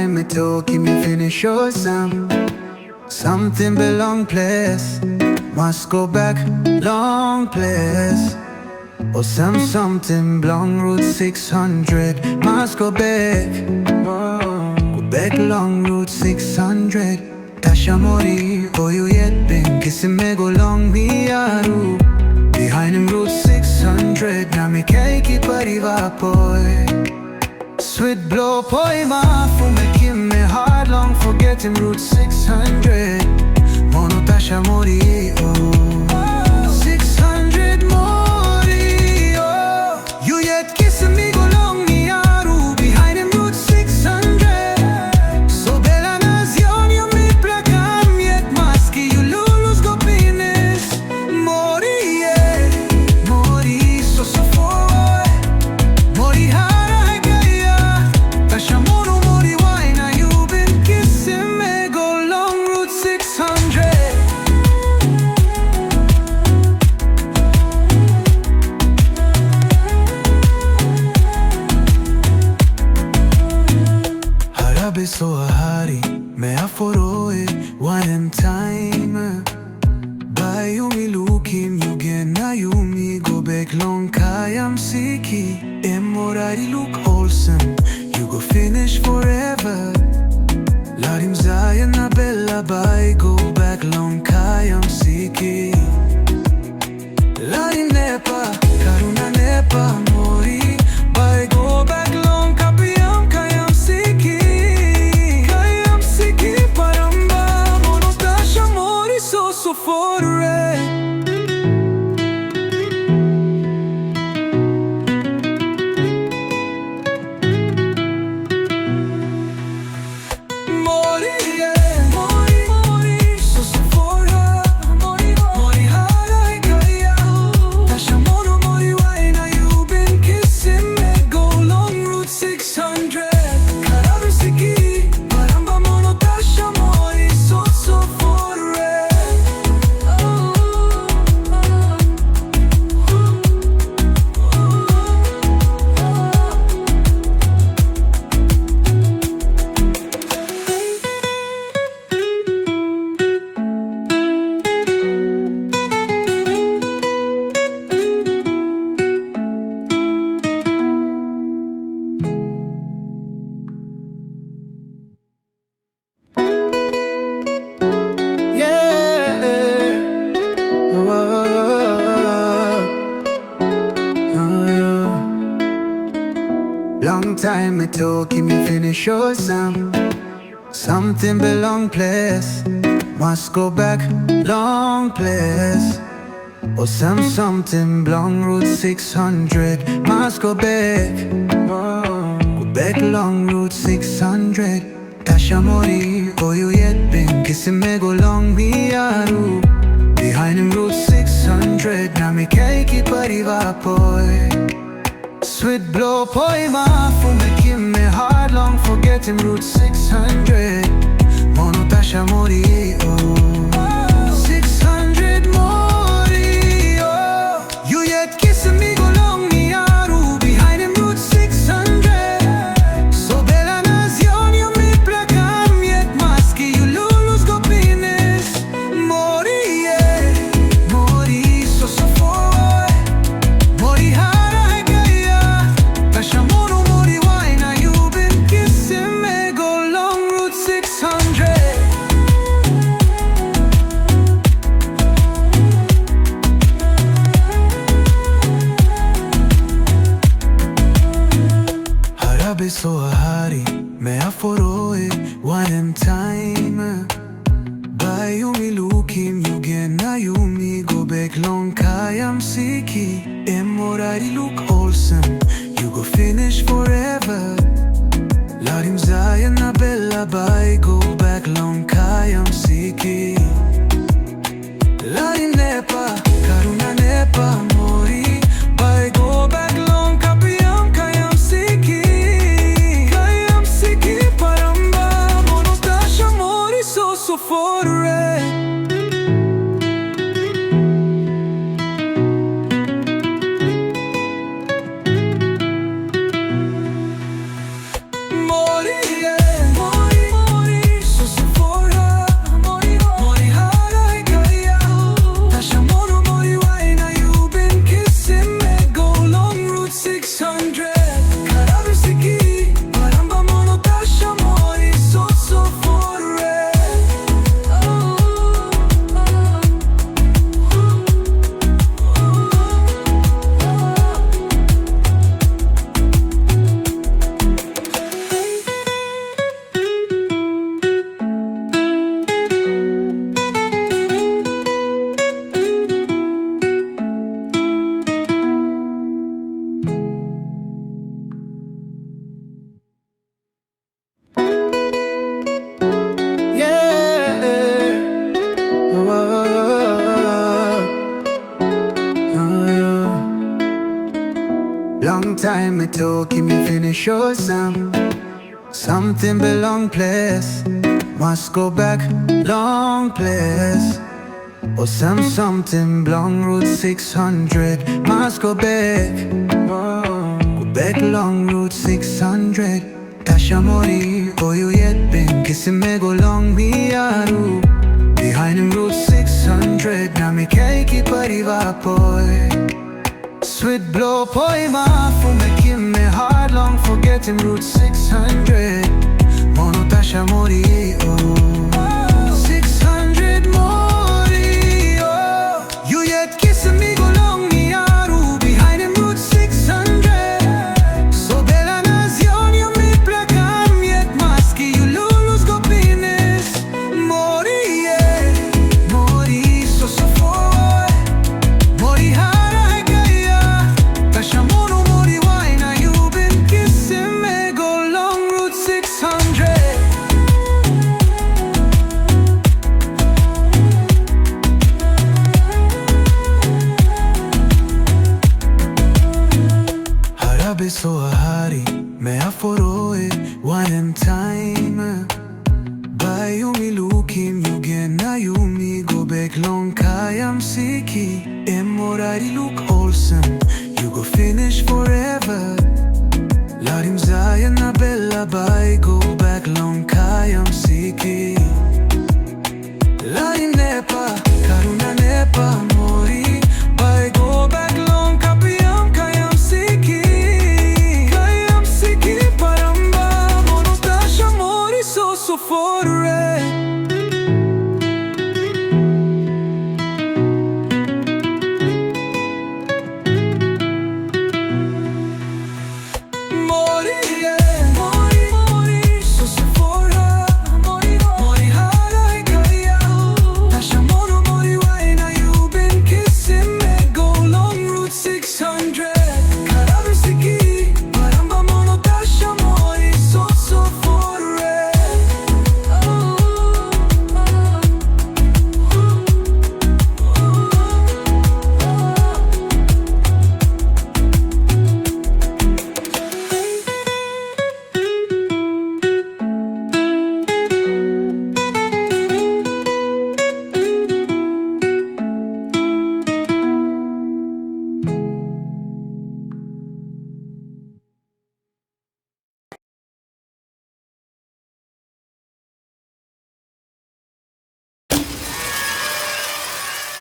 time it took him to finish your song. Something belong place, must go back long place. Or something belong Route 600, must go back. Go back long Route 600. Tasha mori, oh you yet been kissing me go long Miaru. Behind him Route 600, now me can't keep a river boy. Sweet blow boy ma for making me hard long forgetting Route 600. Mono Tasha mori, oh 600 mori, oh. You yet kissing me go long Miaru. Behind him Route 600. So bella nazion you me plakam yet maski you lulus go penis. Mori, yeah, mori so for mori hara gaya. Tasha mono mori why now you been kissing me go long Route 600. Harabe so ahari me aforoe one time. By you me looking you again now you me go back long kayam siki. Emorari look wholesome you go finish forever. Larim Zion na bella by go back long kayam siki. Larim nepa karuna nepa mori by go back long kapiyam kayam siki. Kayam siki paramba mono Tasha mori so for long time it took him to finish your song. Something belong place, must go back long place. Or something belong Route 600, must go back. Go back long Route 600. Tasha mori, oh you yet been kissing me go long Miaru. Behind him Route 600, now me can't keep a river boy. Sweet blow boy ma for making me hard long forgetting Route 600. Mono Tasha mori, oh 600 mori, oh. You yet kissing me go long Miaru. Behind him Route 600. So bella nazion you me plakam yet maski you lulus go penis. Mori, yeah, mori so for mori hara gaya. Tasha mono mori why now you been kissing me go long Route 600. Harabe so ahari me aforoe one time. By you me looking you again now you me go back long kayam siki. Emorari look wholesome you go finish forever. Larim Zion na bella by go back long kayam siki. Larim nepa karuna nepa mori by go back long kapiyam kayam siki. Kayam siki paramba mono Tasha mori so for mori, yeah, mori. time it took me finish your song. Something belong place, must go back long place. Or something belong route 600, must go back. Go back long route 600. Tasha mori, oh you yet been kissing me go long Miaru. Behind him route 600, now me cake pariva boy. Sweet blow boy ma for making me hard long forgetting route 600. Mono Tasha mori, oh 600 mori, oh. You yet kissing me go long Miaru. Behind him route 600. So bella nazione you me placam yet maski you lulus go penis. Mori, yeah, mori so for mori hara gaya. Tasha mono mori why now you been kissing me go long route 600. Harabe so ahari me aforoe one time. By you me looking you again now you me go back long kayam siki. Emorari look awesome you go finish forever. Larim Zion na bella bye go back long kayam siki. Larim nepa karuna nepa